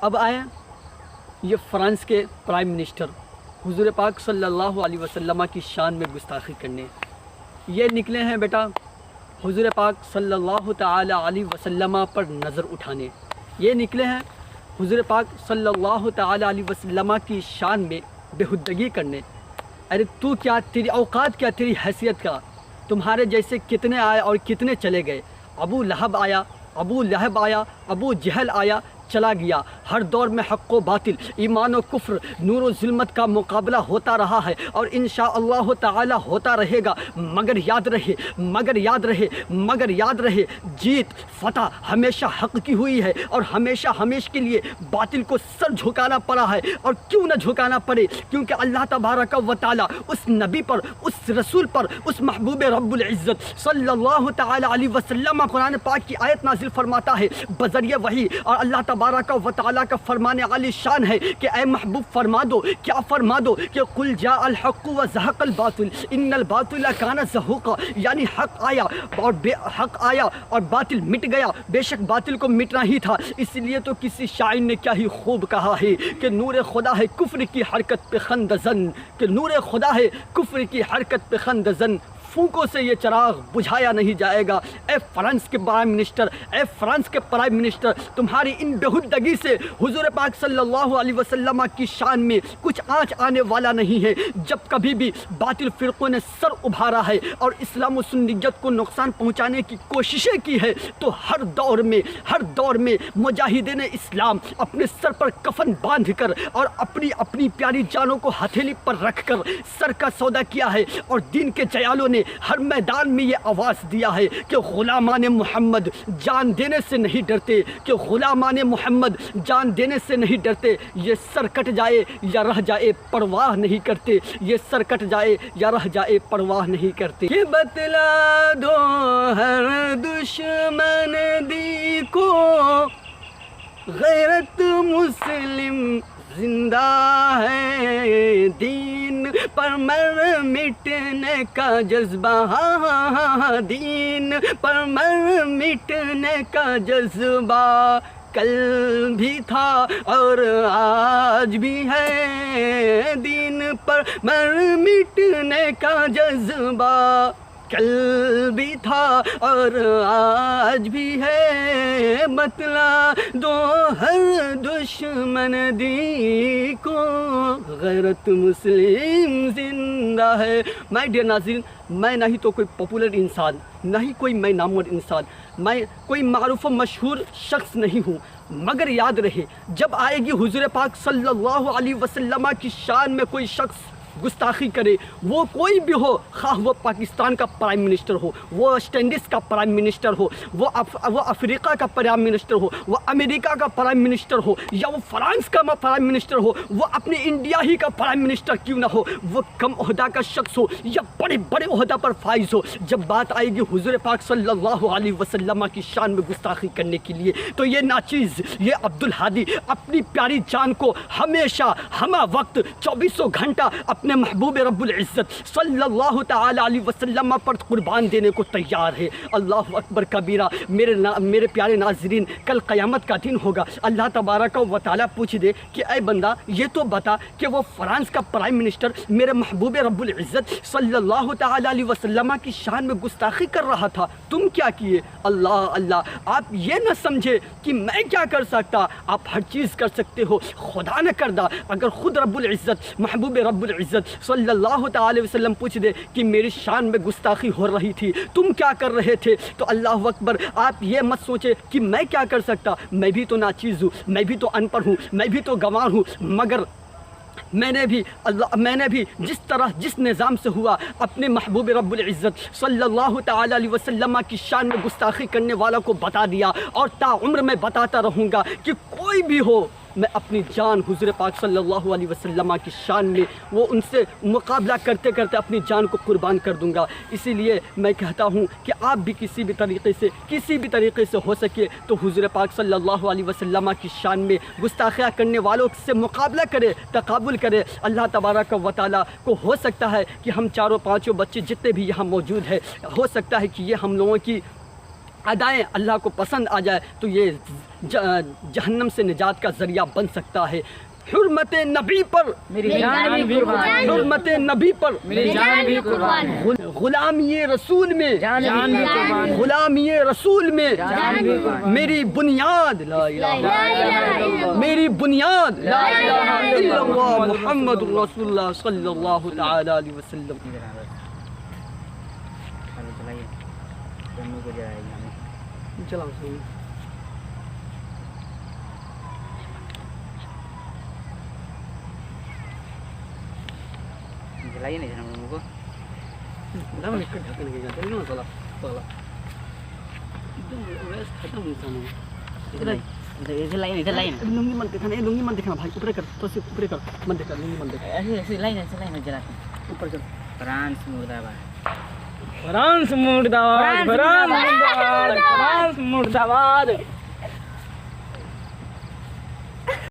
اب آئیں یہ فرانس کے پرائم منسٹر حضور پاک صلی اللہ علیہ وسلم کی شان میں گستاخی کرنے، یہ نکلے ہیں بیٹا حضور پاک صلی اللہ تعالی علیہ وسلم پر نظر اٹھانے، یہ نکلے ہیں حضور پاک صلی اللہ تعالی علیہ وسلم کی شان میں بےہودگی کرنے۔ ارے تو کیا، تیری اوقات کیا، تیری حیثیت کا؟ تمہارے جیسے کتنے آئے اور کتنے چلے گئے۔ ابو لہب آیا، ابو لہب آیا، ابو جہل آیا، چلا گیا۔ ہر دور میں حق و باطل، ایمان و کفر، نور و ظلمت کا مقابلہ ہوتا رہا ہے اور انشاءاللہ تعالی ہوتا رہے گا، مگر یاد رہے، مگر یاد رہے، مگر یاد رہے، جیت فتح ہمیشہ حق کی ہوئی ہے اور ہمیشہ ہمیشہ کے لیے باطل کو سر جھکانا پڑا ہے۔ اور کیوں نہ جھکانا پڑے؟ کیونکہ اللہ تبارک و تعالی اس نبی پر، اس رسول پر، اس محبوب رب العزت صلی اللہ تعالی علیہ وسلم قرآن پاک کی آیت نازل فرماتا ہے بذریعہ وحی، اور اللہ تبارک و تعالی کا فرمانے عالی شان ہے کہ اے محبوب فرما دو، کیا فرما دو کہ قل جاء الحق وزهق الباطل ان الباطل کان زہوقا، یعنی حق آیا اور حق آیا اور باطل مٹ گیا، بے شک باطل کو مٹنا ہی تھا۔ اس لیے تو کسی شاعر نے کیا ہی خوب کہا ہے کہ نور خدا ہے کفر کی حرکت پہ خندزن، کہ نور خدا ہے کفر کی حرکت پہ خندزن، پھونکوں سے یہ چراغ بجھایا نہیں جائے گا۔ اے فرانس کے پرائم منسٹر، اے فرانس کے پرائم منسٹر، تمہاری ان بےہودگی سے حضور پاک صلی اللہ علیہ وسلم کی شان میں کچھ آنچ آنے والا نہیں ہے۔ جب کبھی بھی باطل فرقوں نے سر ابھارا ہے اور اسلام و سنیت کو نقصان پہنچانے کی کوششیں کی ہے تو ہر دور میں مجاہدین اسلام اپنے سر پر کفن باندھ کر اور اپنی پیاری جانوں کو ہتھیلی پر رکھ کر سر کا سودا کیا ہے، اور دین کے جیالوں نے ہر میدان میں یہ آواز دیا ہے کہ غلامان محمد جان دینے سے نہیں ڈرتے، کہ غلامان محمد جان دینے سے نہیں ڈرتے، یہ سر کٹ جائے یا رہ جائے پرواہ نہیں کرتے، یہ سر کٹ جائے یا رہ جائے پرواہ نہیں کرتے۔ یہ بتلا دو ہر دشمن دی کو غیرت مسلم زندہ ہے، دین پر مر مٹنے کا جذبہ، دین پر مر مٹنے کا جذبہ کل بھی تھا اور آج بھی ہے، دین پر مر مٹنے کا جذبہ کل بھی تھا اور آج بھی ہے، بتلا دو ہر دشمن دی کو غیرت مسلم زندہ ہے۔ مائی ڈیئر ناظرین، میں نہ ہی تو کوئی پاپولر انسان، نہ ہی کوئی میں نامور انسان، میں کوئی معروف و مشہور شخص نہیں ہوں، مگر یاد رہے جب آئے گی حضور پاک صلی اللہ علیہ وسلم کی شان میں کوئی شخص گستاخی کرے، وہ کوئی بھی ہو، خواہ وہ پاکستان کا پرائم منسٹر ہو، وہ ویسٹ انڈیز کا پرائم منسٹر ہو، وہ افریقہ کا پرائم منسٹر ہو، وہ امریکہ کا پرائم منسٹر ہو، یا وہ فرانس کا پرائم منسٹر ہو، وہ اپنے انڈیا ہی کا پرائم منسٹر کیوں نہ ہو، وہ کم عہدہ کا شخص ہو یا بڑے بڑے عہدہ پر فائز ہو، جب بات آئے گی حضور پاک صلی اللہ علیہ وسلم کی شان میں گستاخی کرنے کے لیے تو یہ ناچیز، یہ عبدالہادی اپنی پیاری جان کو ہمیشہ ہمہ وقت 24 گھنٹہ اپنے محبوب رب العزت صلی اللہ تعالی علیہ وسلم پر قربان دینے کو تیار ہے۔ اللہ اکبر کبیرہ۔ میرے پیارے ناظرین، کل قیامت کا دن ہوگا، اللہ تبارک و تعالی پوچھ دے کہ اے بندہ یہ تو بتا کہ وہ فرانس کا پرائم منسٹر میرے محبوب رب العزت صلی اللہ تعالی علیہ وسلم کی شان میں گستاخی کر رہا تھا، تم کیا کیے؟ اللہ اللہ، آپ یہ نہ سمجھے کہ میں کیا کر سکتا، آپ ہر چیز کر سکتے ہو، خدا نہ کردہ اگر خود رب العزت محبوب رب العزت صلی اللہ تعالی وسلم پوچھ دے کہ میری شان میں گستاخی ہو رہی تھی، تم کیا کر رہے تھے، تو اللہ اکبر، آپ یہ مت سوچے کہ میں کیا کر سکتا، میں بھی تو ناچیز ہوں، میں بھی تو ان پڑھ ہوں، میں بھی تو گنوار ہوں، مگر میں نے بھی جس طرح جس نظام سے ہوا اپنے محبوب رب العزت صلی اللہ تعالی علیہ وسلم کی شان میں گستاخی کرنے والا کو بتا دیا، اور تا عمر میں بتاتا رہوں گا کہ کوئی بھی ہو، میں اپنی جان حضور پاک صلی اللہ علیہ وسلم کی شان میں وہ ان سے مقابلہ کرتے کرتے اپنی جان کو قربان کر دوں گا۔ اسی لیے میں کہتا ہوں کہ آپ بھی کسی بھی طریقے سے ہو سکے تو حضور پاک صلی اللہ علیہ وسلم کی شان میں گستاخیاں کرنے والوں سے مقابلہ کرے، تقابل کرے۔ اللہ تبارک و تعالیٰ کو ہو سکتا ہے کہ ہم چاروں پانچوں بچے جتنے بھی یہاں موجود ہیں، ہو سکتا ہے کہ یہ ہم لوگوں کی ادائیں اللہ کو پسند آ جائے تو یہ جہنم سے نجات کا ذریعہ بن سکتا ہے. حرمت نبی پر میری جان بھی قربان ہے. حرمت نبی پر میری جان بھی قربان ہے. غلامی رسول میں جان بھی قربان ہے. غلامی رسول میں جان بھی قربان ہے. میری بنیاد لا الہ الا اللہ، میری بنیاد لا الہ الا اللہ محمد رسول اللہ صلی اللہ تعالی علیہ وسلم. چلاؤ جلائیے نہیں جناب لوگوں کو. لنگی من دکھانا، لنگی من دکھانا بھائی، اوپر کر تو سے اوپر کر، من دکھا لنگی من دکھا ایسے لائن جلاتے ہیں. اوپر کر. فرانس مردہ باد. فرانس مردہ باد، فرانس مردہ باد، فرانس مردہ باد.